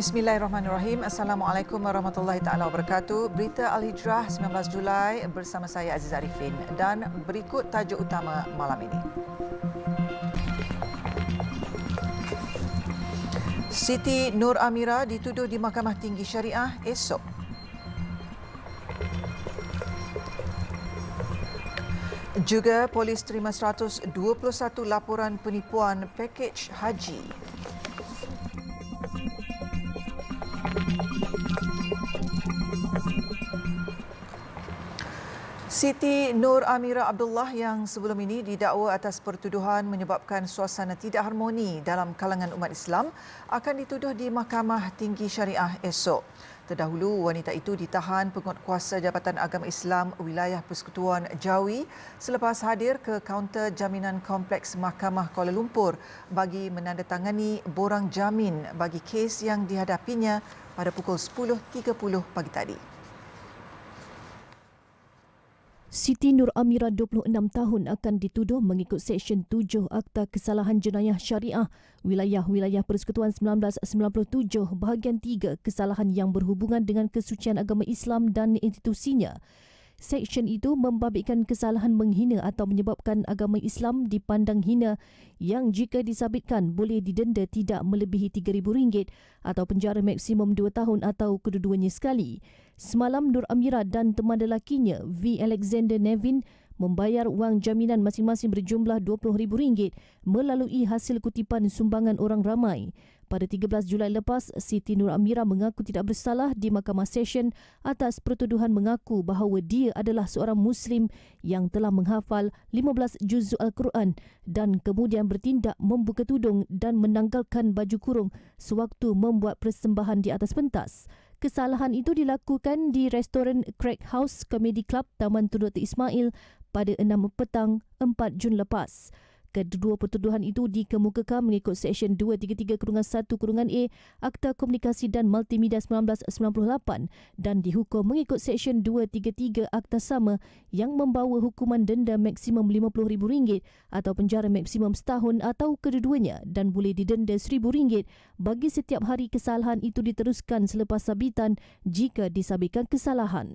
Bismillahirrahmanirrahim. Assalamualaikum warahmatullahi taala wabarakatuh. Berita Al-Hijrah 19 Julai bersama saya Aziz Arifin dan berikut tajuk utama malam ini. Siti Nur Amira dituduh di Mahkamah Tinggi Syariah esok. Juga polis terima 121 laporan penipuan pakej haji. Siti Nur Amira Abdullah yang sebelum ini didakwa atas pertuduhan menyebabkan suasana tidak harmoni dalam kalangan umat Islam akan dituduh di Mahkamah Tinggi Syariah esok. Terdahulu, wanita itu ditahan penguatkuasa Jabatan Agama Islam Wilayah Persekutuan Jawi selepas hadir ke kaunter jaminan Kompleks Mahkamah Kuala Lumpur bagi menandatangani borang jamin bagi kes yang dihadapinya pada pukul 10.30 pagi tadi. Siti Nur Amira 26 tahun akan dituduh mengikut Seksyen 7 Akta Kesalahan Jenayah Syariah Wilayah-Wilayah Persekutuan 1997 Bahagian 3 kesalahan yang berhubungan dengan kesucian agama Islam dan institusinya. Seksyen itu membabitkan kesalahan menghina atau menyebabkan agama Islam dipandang hina yang jika disabitkan boleh didenda tidak melebihi RM3,000 atau penjara maksimum 2 tahun atau kedua-duanya sekali. Semalam Nur Amira dan teman lelakinya V. Alexander Nevin membayar wang jaminan masing-masing berjumlah RM20,000 melalui hasil kutipan sumbangan orang ramai. Pada 13 Julai lepas, Siti Nur Amira mengaku tidak bersalah di Mahkamah Session atas pertuduhan mengaku bahawa dia adalah seorang Muslim yang telah menghafal 15 juzuk Al-Quran dan kemudian bertindak membuka tudung dan menanggalkan baju kurung sewaktu membuat persembahan di atas pentas. Kesalahan itu dilakukan di restoran Craig House Comedy Club Taman Tun Dr. Ismail pada 6 petang 4 Jun lepas. Kedua pertuduhan itu dikemukakan mengikut Seksyen 233-1-A Akta Komunikasi dan Multimedia 1998 dan dihukum mengikut Seksyen 233 Akta sama yang membawa hukuman denda maksimum RM50,000 atau penjara maksimum setahun atau kedua-duanya dan boleh didenda RM1,000 bagi setiap hari kesalahan itu diteruskan selepas sabitan jika disabitkan kesalahan.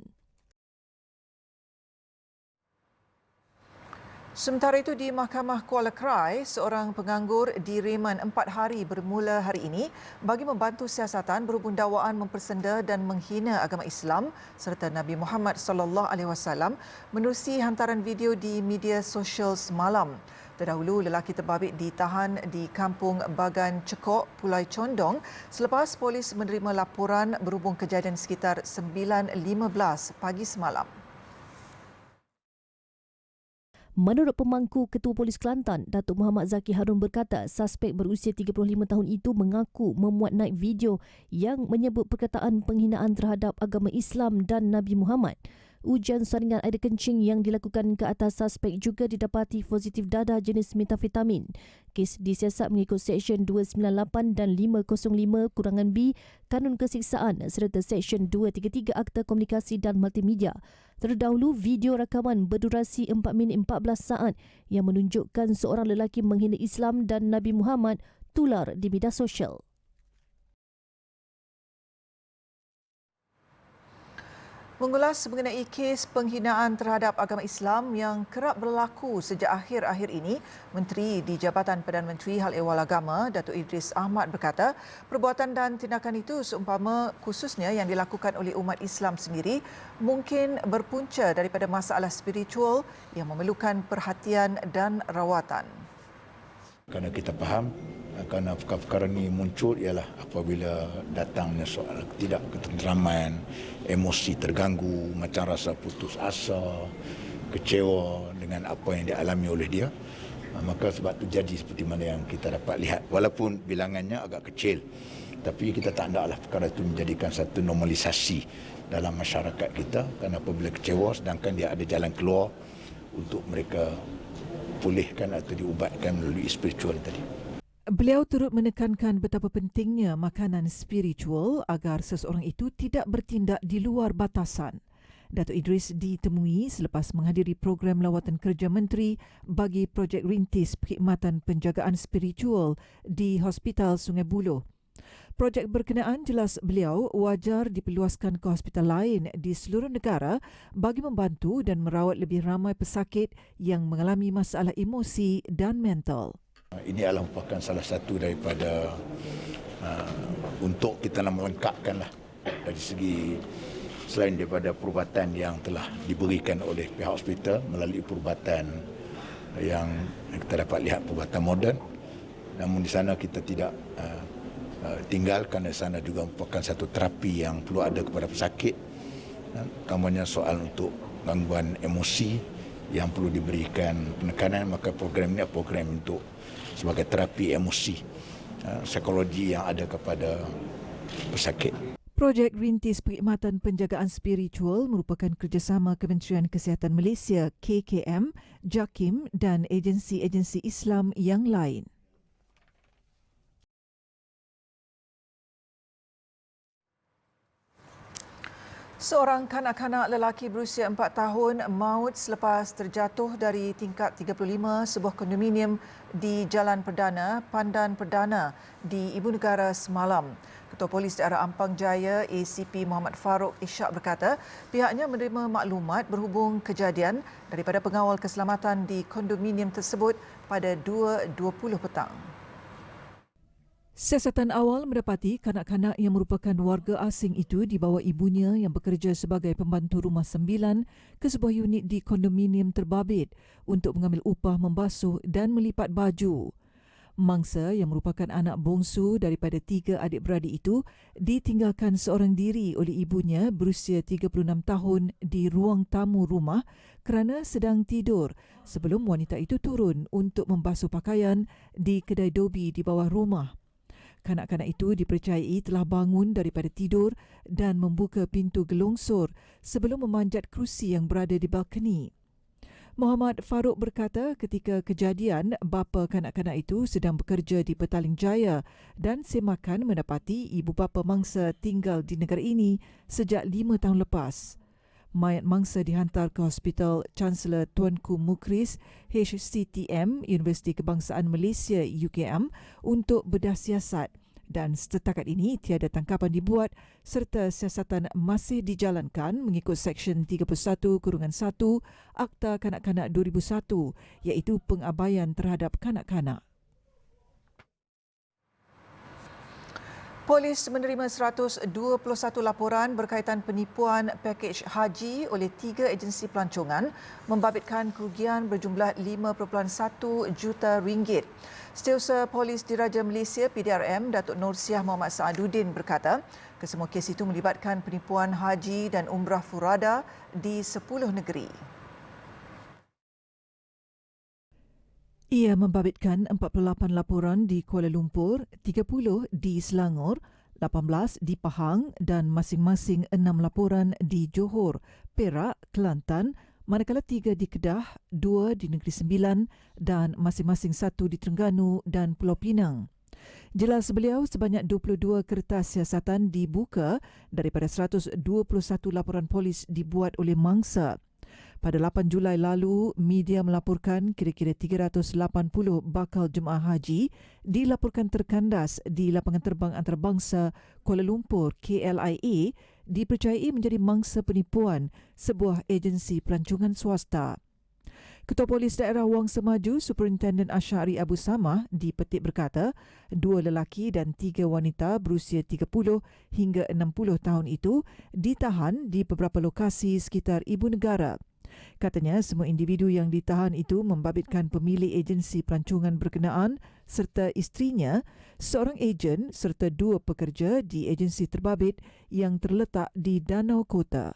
Sementara itu di Mahkamah Kuala Krai, seorang penganggur direman 4 hari bermula hari ini bagi membantu siasatan berhubung dakwaan mempersenda dan menghina agama Islam serta Nabi Muhammad SAW menerusi hantaran video di media sosial semalam. Terdahulu, lelaki terbabit ditahan di Kampung Bagan Cekok, Pulau Condong selepas polis menerima laporan berhubung kejadian sekitar 9.15 pagi semalam. Menurut pemangku Ketua Polis Kelantan, Datuk Muhammad Zaki Harun berkata suspek berusia 35 tahun itu mengaku memuat naik video yang menyebut perkataan penghinaan terhadap agama Islam dan Nabi Muhammad. Ujian saringan air kencing yang dilakukan ke atas suspek juga didapati positif dadah jenis metafetamin. Kes disiasat mengikut Seksyen 298 dan 505-B Kanun Kesiksaan serta Seksyen 233 Akta Komunikasi dan Multimedia. Terdahulu, video rakaman berdurasi 4 minit 14 saat yang menunjukkan seorang lelaki menghina Islam dan Nabi Muhammad tular di media sosial. Mengulas mengenai kes penghinaan terhadap agama Islam yang kerap berlaku sejak akhir-akhir ini, Menteri di Jabatan Perdana Menteri Hal Ehwal Agama, Datuk Idris Ahmad berkata, perbuatan dan tindakan itu seumpama khususnya yang dilakukan oleh umat Islam sendiri mungkin berpunca daripada masalah spiritual yang memerlukan perhatian dan rawatan. Kerana kita faham, kerana perkara-perkara ini muncul ialah apabila datangnya soal tidak ketenteraman, emosi terganggu, macam rasa putus asa, kecewa dengan apa yang dialami oleh dia. Maka sebab itu jadi seperti mana yang kita dapat lihat. Walaupun bilangannya agak kecil, tapi kita tak hendaklah perkara itu menjadikan satu normalisasi dalam masyarakat kita. Kerana apabila kecewa, sedangkan dia ada jalan keluar untuk mereka pulihkan atau diubatkan melalui spiritual tadi. Beliau turut menekankan betapa pentingnya makanan spiritual agar seseorang itu tidak bertindak di luar batasan. Datuk Idris ditemui selepas menghadiri program lawatan kerja menteri bagi projek rintis perkhidmatan penjagaan spiritual di Hospital Sungai Buloh. Projek berkenaan, jelas beliau, wajar diperluaskan ke hospital lain di seluruh negara bagi membantu dan merawat lebih ramai pesakit yang mengalami masalah emosi dan mental. Ini adalah merupakan salah satu daripada untuk kita nak melengkapkanlah dari segi selain daripada perubatan yang telah diberikan oleh pihak hospital melalui perubatan yang kita dapat lihat perubatan moden, namun di sana kita tidak tinggal kerana sana juga merupakan satu terapi yang perlu ada kepada pesakit, utamanya soal untuk gangguan emosi yang perlu diberikan penekanan. Maka program ini adalah program untuk sebagai terapi emosi, psikologi yang ada kepada pesakit. Projek Rintis Perkhidmatan Penjagaan Spiritual merupakan kerjasama Kementerian Kesihatan Malaysia KKM, JAKIM dan agensi-agensi Islam yang lain. Seorang kanak-kanak lelaki berusia 4 tahun maut selepas terjatuh dari tingkat 35 sebuah kondominium di Jalan Perdana, Pandan Perdana di Ibu Negara semalam. Ketua Polis Daerah Ampang Jaya ACP Muhammad Farouk Ishak berkata pihaknya menerima maklumat berhubung kejadian daripada pengawal keselamatan di kondominium tersebut pada 2.20 petang. Siasatan awal mendapati kanak-kanak yang merupakan warga asing itu dibawa ibunya yang bekerja sebagai pembantu rumah 9 ke sebuah unit di kondominium terbabit untuk mengambil upah membasuh dan melipat baju. Mangsa yang merupakan anak bongsu daripada 3 adik-beradik itu ditinggalkan seorang diri oleh ibunya berusia 36 tahun di ruang tamu rumah kerana sedang tidur sebelum wanita itu turun untuk membasuh pakaian di kedai dobi di bawah rumah. Kanak-kanak itu dipercayai telah bangun daripada tidur dan membuka pintu gelongsor sebelum memanjat kerusi yang berada di balkoni. Muhammad Farouk berkata ketika kejadian, bapa kanak-kanak itu sedang bekerja di Petaling Jaya dan semakan mendapati ibu bapa mangsa tinggal di negara ini sejak 5 tahun lepas. Mayat mangsa dihantar ke Hospital Chancellor Tuanku Mukris HCTM Universiti Kebangsaan Malaysia UKM untuk bedah siasat dan setakat ini tiada tangkapan dibuat serta siasatan masih dijalankan mengikut Seksyen 31-1 Akta Kanak-Kanak 2001 iaitu pengabaian terhadap kanak-kanak. Polis menerima 121 laporan berkaitan penipuan pakej haji oleh 3 agensi pelancongan membabitkan kerugian berjumlah 5.1 juta ringgit. Setiausaha Polis Diraja Malaysia PDRM Datuk Nursiah Muhammad Saaduddin berkata, kesemua kes itu melibatkan penipuan haji dan umrah furada di 10 negeri. Ia membabitkan 48 laporan di Kuala Lumpur, 30 di Selangor, 18 di Pahang dan masing-masing 6 laporan di Johor, Perak, Kelantan, manakala 3 di Kedah, 2 di Negeri Sembilan dan masing-masing 1 di Terengganu dan Pulau Pinang. Jelas beliau, sebanyak 22 kertas siasatan dibuka daripada 121 laporan polis dibuat oleh mangsa. Pada 8 Julai lalu, media melaporkan kira-kira 380 bakal jemaah haji dilaporkan terkandas di lapangan terbang antarabangsa Kuala Lumpur KLIA dipercayai menjadi mangsa penipuan sebuah agensi pelancongan swasta. Ketua Polis Daerah Wang Semaju, Superintendent Asyari Abu Samah dipetik berkata, 2 lelaki dan 3 wanita berusia 30 hingga 60 tahun itu ditahan di beberapa lokasi sekitar ibu negara. Katanya semua individu yang ditahan itu membabitkan pemilik agensi pelancongan berkenaan serta isterinya, seorang ejen serta 2 pekerja di agensi terbabit yang terletak di Danau Kota.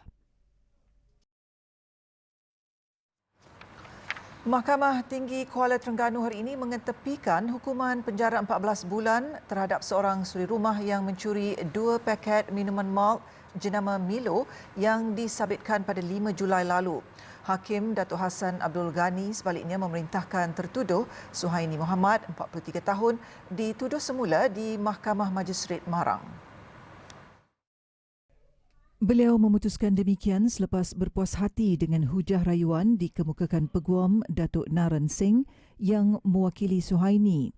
Mahkamah Tinggi Kuala Terengganu hari ini mengetepikan hukuman penjara 14 bulan terhadap seorang suri rumah yang mencuri 2 paket minuman malt jenama Milo yang disabitkan pada 5 Julai lalu. Hakim Datuk Hassan Abdul Ghani sebaliknya memerintahkan tertuduh Suhaini Muhammad, 43 tahun, dituduh semula di Mahkamah Majistret Marang. Beliau memutuskan demikian selepas berpuas hati dengan hujah rayuan dikemukakan Peguam Datuk Naran Singh yang mewakili Suhaini.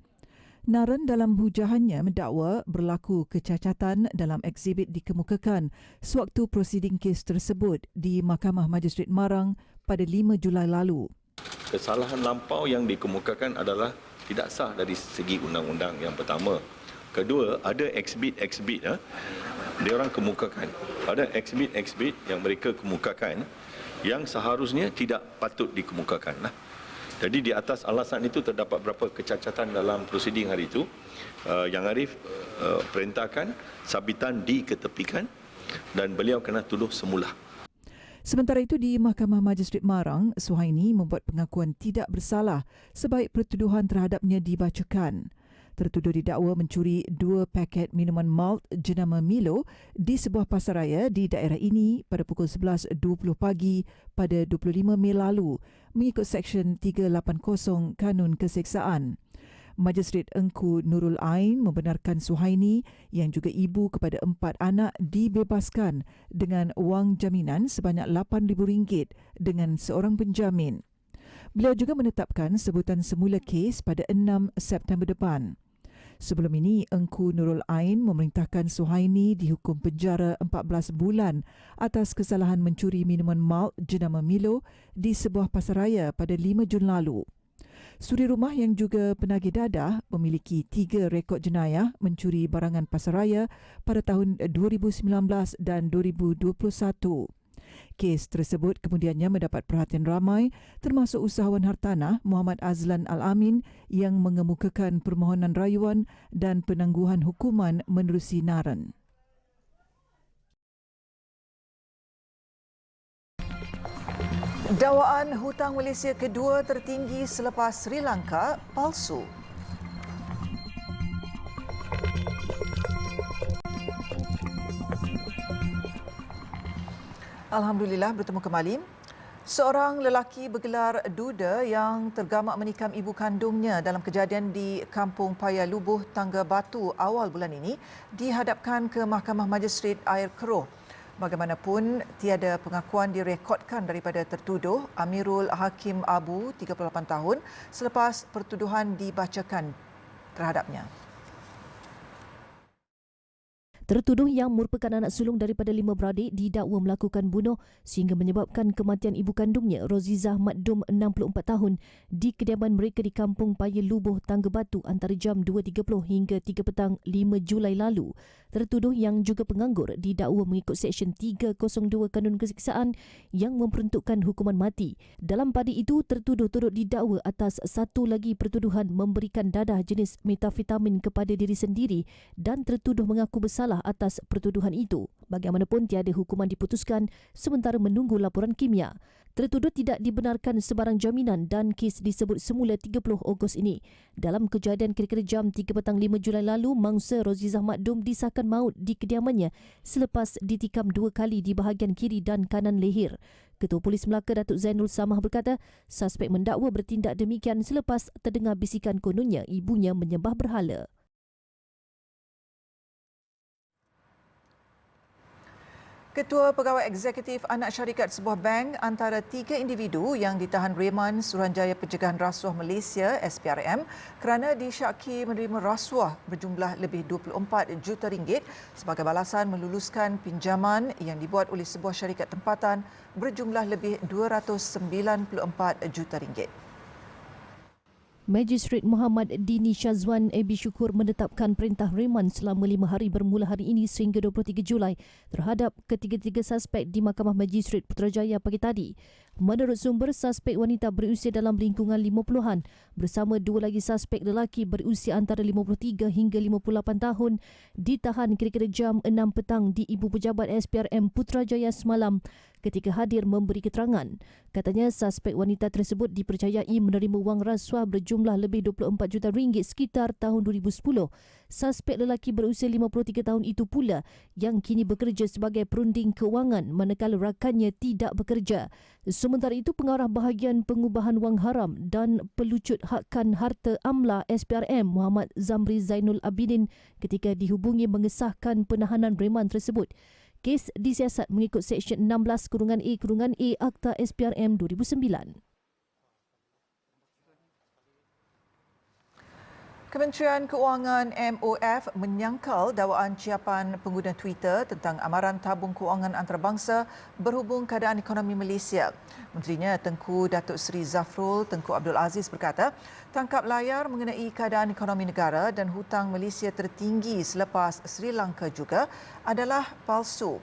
Naren dalam hujahannya mendakwa berlaku kecacatan dalam ekshibit dikemukakan sewaktu prosiding kes tersebut di Mahkamah Majistret Marang pada 5 Julai lalu. Kesalahan lampau yang dikemukakan adalah tidak sah dari segi undang-undang yang pertama. Kedua, ada ekshibit-ekshibit dia orang kemukakan. Ada ekshibit-ekshibit yang mereka kemukakan yang seharusnya tidak patut dikemukakan. Jadi di atas alasan itu terdapat beberapa kecacatan dalam prosiding hari itu. Yang Arif perintahkan sabitan diketepikan dan beliau kena tuduh semula. Sementara itu di Mahkamah Majistret Marang, Suhaini membuat pengakuan tidak bersalah sebaik pertuduhan terhadapnya dibacakan. Tertuduh didakwa mencuri 2 paket minuman malt jenama Milo di sebuah pasaraya di daerah ini pada pukul 11.20 pagi pada 25 Mei lalu mengikut Seksyen 380 Kanun Keseksaan. Majistret Engku Nurul Ain membenarkan Suhaini yang juga ibu kepada 4 anak dibebaskan dengan wang jaminan sebanyak RM8,000 dengan seorang penjamin. Beliau juga menetapkan sebutan semula kes pada 6 September depan. Sebelum ini, Engku Nurul Ain memerintahkan Suhaini dihukum penjara 14 bulan atas kesalahan mencuri minuman malt jenama Milo di sebuah pasaraya pada 5 Jun lalu. Suri rumah yang juga penagih dadah memiliki 3 rekod jenayah mencuri barangan pasaraya pada tahun 2019 dan 2021. Kes tersebut kemudiannya mendapat perhatian ramai termasuk usahawan hartanah Muhammad Azlan Al-Amin yang mengemukakan permohonan rayuan dan penangguhan hukuman menerusi Naren. Dakwaan hutang Malaysia kedua tertinggi selepas Sri Lanka palsu. Alhamdulillah bertemu kembali. Seorang lelaki bergelar Duda yang tergamak menikam ibu kandungnya dalam kejadian di Kampung Paya Lubuh, Tangga Batu awal bulan ini dihadapkan ke Mahkamah Majistret Air Keroh. Bagaimanapun, tiada pengakuan direkodkan daripada tertuduh Amirul Hakim Abu, 38 tahun, selepas pertuduhan dibacakan terhadapnya. Tertuduh yang merupakan anak sulung daripada 5 beradik didakwa melakukan bunuh sehingga menyebabkan kematian ibu kandungnya Rozizah Makdum 64 tahun di kediaman mereka di Kampung Paya Lubuh, Tangga Batu antara jam 2.30 hingga 3 petang 5 Julai lalu. Tertuduh yang juga penganggur didakwa mengikut Seksyen 302 Kanun Keseksaan yang memperuntukkan hukuman mati. Dalam pada itu, tertuduh turut didakwa atas satu lagi pertuduhan memberikan dadah jenis metafetamin kepada diri sendiri dan tertuduh mengaku bersalah atas pertuduhan itu. Bagaimanapun tiada hukuman diputuskan sementara menunggu laporan kimia. Tertuduh tidak dibenarkan sebarang jaminan dan kes disebut semula 30 Ogos ini. Dalam kejadian kira-kira jam 3 petang 5 Julai lalu, mangsa Rozizah Makdum disahkan maut di kediamannya selepas ditikam 2 kali di bahagian kiri dan kanan leher. Ketua Polis Melaka Datuk Zainul Samah berkata, suspek mendakwa bertindak demikian selepas terdengar bisikan kononnya ibunya menyembah berhala. Ketua Pegawai Eksekutif Anak Syarikat sebuah bank antara 3 individu yang ditahan Reman Suruhanjaya Pencegahan Rasuah Malaysia SPRM kerana disyaki menerima rasuah berjumlah lebih 24 juta ringgit sebagai balasan meluluskan pinjaman yang dibuat oleh sebuah syarikat tempatan berjumlah lebih 294 juta ringgit. Magistrate Muhammad Dini Syazwan Abi Syukur menetapkan perintah reman selama 5 hari bermula hari ini sehingga 23 Julai terhadap ketiga-tiga suspek di Mahkamah Magistrate Putrajaya pagi tadi. Menurut sumber, suspek wanita berusia dalam lingkungan 50-an bersama 2 lagi suspek lelaki berusia antara 53 hingga 58 tahun ditahan kira-kira jam 6 petang di Ibu Pejabat SPRM Putrajaya semalam ketika hadir memberi keterangan. Katanya suspek wanita tersebut dipercayai menerima wang rasuah berjumlah lebih 24 juta ringgit sekitar tahun 2010. Suspek lelaki berusia 53 tahun itu pula yang kini bekerja sebagai perunding kewangan manakala rakannya tidak bekerja. Sementara itu, pengarah bahagian pengubahan wang haram dan pelucut hakkan harta amla SPRM Muhammad Zamri Zainul Abidin ketika dihubungi mengesahkan penahanan reman tersebut. Kes disiasat mengikut Seksyen 16-A Akta SPRM 2009. Kementerian Keuangan MOF menyangkal dakwaan ciapan pengguna Twitter tentang amaran tabung kewangan antarabangsa berhubung keadaan ekonomi Malaysia. Menterinya Tengku Datuk Seri Zafrul Tengku Abdul Aziz berkata, tangkap layar mengenai keadaan ekonomi negara dan hutang Malaysia tertinggi selepas Sri Lanka juga adalah palsu.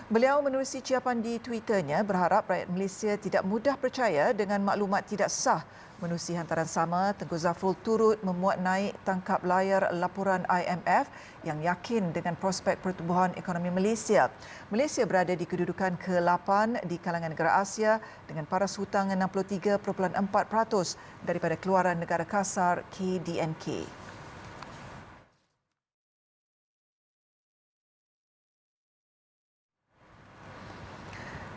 Beliau menerusi ciapan di Twitternya berharap rakyat Malaysia tidak mudah percaya dengan maklumat tidak sah. Menerusi hantaran sama, Tengku Zafrul turut memuat naik tangkap layar laporan IMF yang yakin dengan prospek pertumbuhan ekonomi Malaysia. Malaysia berada di kedudukan ke-8 di kalangan negara Asia dengan paras hutang 63.4% daripada keluaran negara kasar KDNK.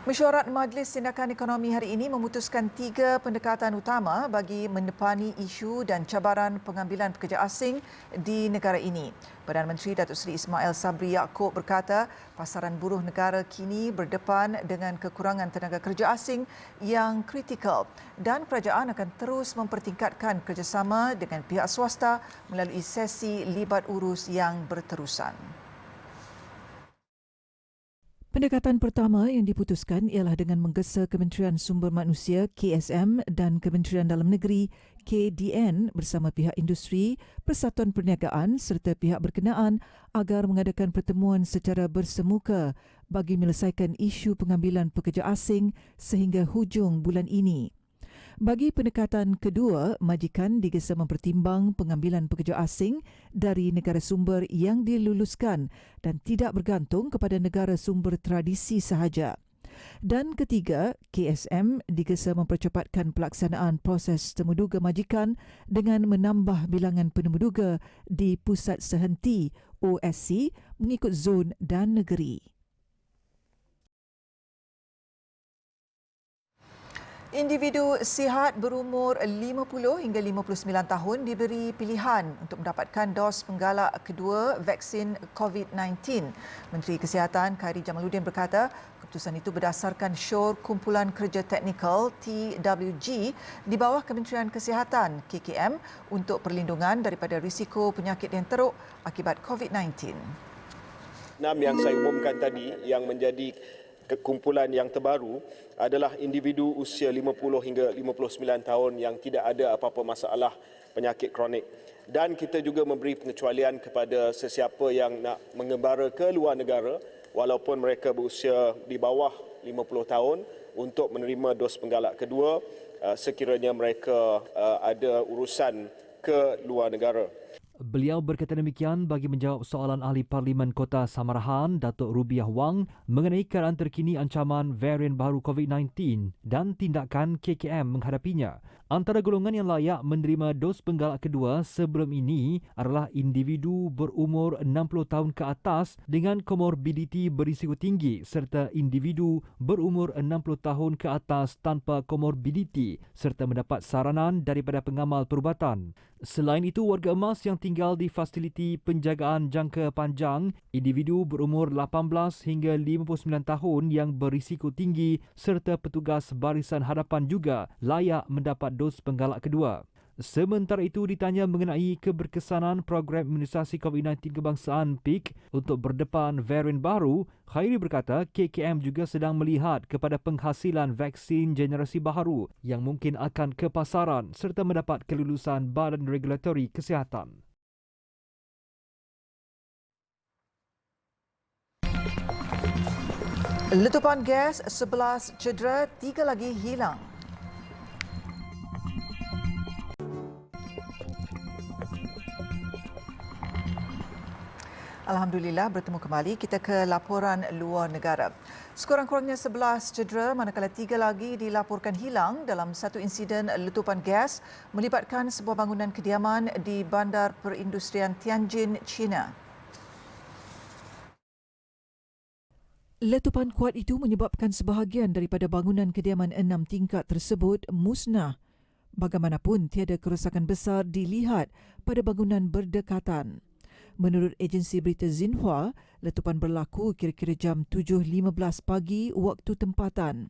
Mesyuarat Majlis Tindakan Ekonomi hari ini memutuskan 3 pendekatan utama bagi mendepani isu dan cabaran pengambilan pekerja asing di negara ini. Perdana Menteri Datuk Seri Ismail Sabri Yaakob berkata, pasaran buruh negara kini berdepan dengan kekurangan tenaga kerja asing yang kritikal dan kerajaan akan terus mempertingkatkan kerjasama dengan pihak swasta melalui sesi libat urus yang berterusan. Pendekatan pertama yang diputuskan ialah dengan menggesa Kementerian Sumber Manusia KSM dan Kementerian Dalam Negeri KDN bersama pihak industri, Persatuan Perniagaan serta pihak berkenaan agar mengadakan pertemuan secara bersemuka bagi menyelesaikan isu pengambilan pekerja asing sehingga hujung bulan ini. Bagi pendekatan kedua, majikan digesa mempertimbang pengambilan pekerja asing dari negara sumber yang diluluskan dan tidak bergantung kepada negara sumber tradisi sahaja. Dan ketiga, KSM digesa mempercepatkan pelaksanaan proses temuduga majikan dengan menambah bilangan penemuduga di Pusat Sehenti OSC mengikut zon dan negeri. Individu sihat berumur 50 hingga 59 tahun diberi pilihan untuk mendapatkan dos penggalak kedua vaksin COVID-19. Menteri Kesihatan Khairi Jamaluddin berkata, keputusan itu berdasarkan syur Kumpulan Kerja Teknikal TWG di bawah Kementerian Kesihatan KKM untuk perlindungan daripada risiko penyakit yang teruk akibat COVID-19. 6 yang saya umumkan tadi yang menjadi kumpulan yang terbaru adalah individu usia 50 hingga 59 tahun yang tidak ada apa-apa masalah penyakit kronik. Dan kita juga memberi pengecualian kepada sesiapa yang nak mengembara ke luar negara walaupun mereka berusia di bawah 50 tahun untuk menerima dos penggalak kedua sekiranya mereka ada urusan ke luar negara. Beliau berkata demikian bagi menjawab soalan Ahli Parlimen Kota Samarahan, Datuk Rubiah Wang, mengenai keadaan terkini ancaman varian baru COVID-19 dan tindakan KKM menghadapinya. Antara golongan yang layak menerima dos penggalak kedua sebelum ini adalah individu berumur 60 tahun ke atas dengan komorbiditi berisiko tinggi serta individu berumur 60 tahun ke atas tanpa komorbiditi serta mendapat saranan daripada pengamal perubatan. Selain itu, warga emas yang tinggal di fasiliti penjagaan jangka panjang, individu berumur 18 hingga 59 tahun yang berisiko tinggi serta petugas barisan hadapan juga layak mendapat dos penggalak kedua. Sementara itu, ditanya mengenai keberkesanan program imunisasi COVID-19 kebangsaan PIK untuk berdepan varian baru, Khairi berkata KKM juga sedang melihat kepada penghasilan vaksin generasi baharu yang mungkin akan ke pasaran serta mendapat kelulusan Badan Regulatori Kesihatan. Letupan gas 11 cedera, 3 lagi hilang. Alhamdulillah, bertemu kembali. Kita ke laporan luar negara. Sekurang-kurangnya 11 cedera manakala 3 lagi dilaporkan hilang dalam satu insiden letupan gas melibatkan sebuah bangunan kediaman di Bandar Perindustrian Tianjin, China. Letupan kuat itu menyebabkan sebahagian daripada bangunan kediaman 6 tingkat tersebut musnah. Bagaimanapun, tiada kerosakan besar dilihat pada bangunan berdekatan. Menurut agensi berita Xinhua, letupan berlaku kira-kira jam 7.15 pagi waktu tempatan.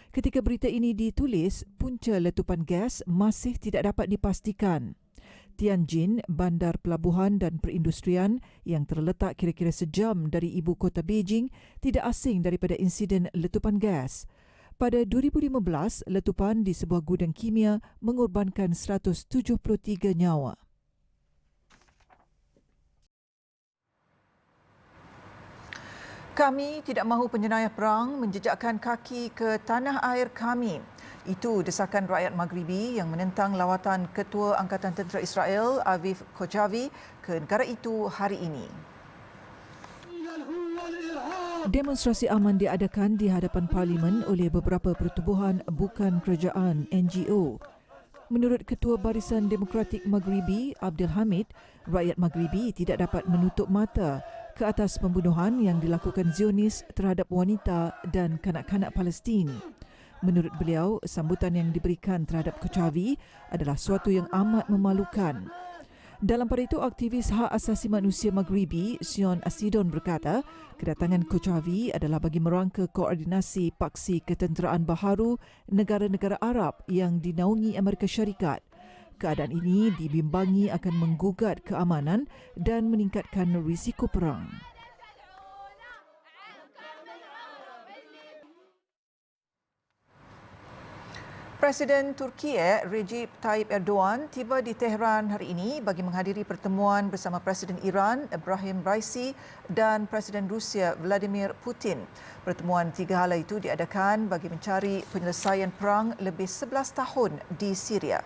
Ketika berita ini ditulis, punca letupan gas masih tidak dapat dipastikan. Tianjin, bandar pelabuhan dan perindustrian yang terletak kira-kira sejam dari ibu kota Beijing, tidak asing daripada insiden letupan gas. Pada 2015, letupan di sebuah gudang kimia mengorbankan 173 nyawa. Kami tidak mahu penjenayah perang menjejakkan kaki ke tanah air kami. Itu desakan rakyat Maghribi yang menentang lawatan Ketua Angkatan Tentera Israel Aviv Kochavi ke negara itu hari ini. Demonstrasi aman diadakan di hadapan Parlimen oleh beberapa pertubuhan bukan kerajaan NGO. Menurut Ketua Barisan Demokratik Maghribi, Abdul Hamid, rakyat Maghribi tidak dapat menutup mata ke atas pembunuhan yang dilakukan Zionis terhadap wanita dan kanak-kanak Palestin. Menurut beliau, sambutan yang diberikan terhadap Kochavi adalah suatu yang amat memalukan. Dalam pada itu, aktivis hak asasi manusia Maghribi, Sion Asidon berkata, kedatangan Kochavi adalah bagi merangka koordinasi paksi ketenteraan baharu negara-negara Arab yang dinaungi Amerika Syarikat. Keadaan ini dibimbangi akan menggugat keamanan dan meningkatkan risiko perang. Presiden Turki Recep Tayyip Erdogan tiba di Tehran hari ini bagi menghadiri pertemuan bersama Presiden Iran Ebrahim Raisi dan Presiden Rusia Vladimir Putin. Pertemuan tiga hala itu diadakan bagi mencari penyelesaian perang lebih 11 tahun di Syria.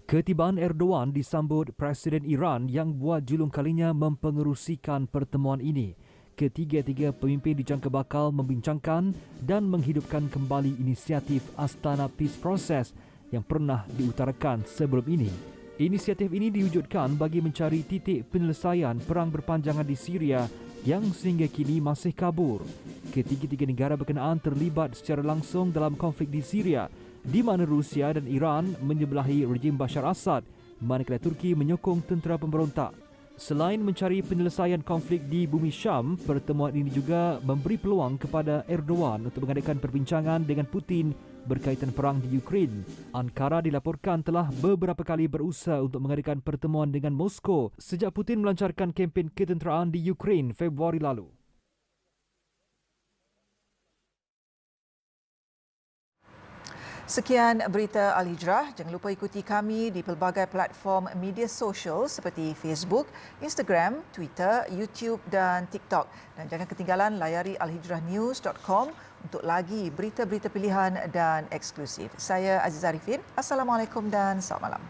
Ketibaan Erdogan disambut Presiden Iran yang buat julung kalinya mempengerusikan pertemuan ini. Ketiga-tiga pemimpin dijangka bakal membincangkan dan menghidupkan kembali inisiatif Astana Peace Process yang pernah diutarakan sebelum ini. Inisiatif ini diwujudkan bagi mencari titik penyelesaian perang berpanjangan di Syria yang sehingga kini masih kabur. Ketiga-tiga negara berkenaan terlibat secara langsung dalam konflik di Syria, di mana Rusia dan Iran menyebelahi rejim Bashar Assad, manakala Turki menyokong tentera pemberontak. Selain mencari penyelesaian konflik di bumi Syam, pertemuan ini juga memberi peluang kepada Erdogan untuk mengadakan perbincangan dengan Putin berkaitan perang di Ukraine. Ankara dilaporkan telah beberapa kali berusaha untuk mengadakan pertemuan dengan Moskow sejak Putin melancarkan kempen ketenteraan di Ukraine Februari lalu. Sekian berita Al-Hijrah. Jangan lupa ikuti kami di pelbagai platform media sosial seperti Facebook, Instagram, Twitter, YouTube dan TikTok. Dan jangan ketinggalan layari alhijrahnews.com untuk lagi berita-berita pilihan dan eksklusif. Saya Aziz Arifin. Assalamualaikum dan selamat malam.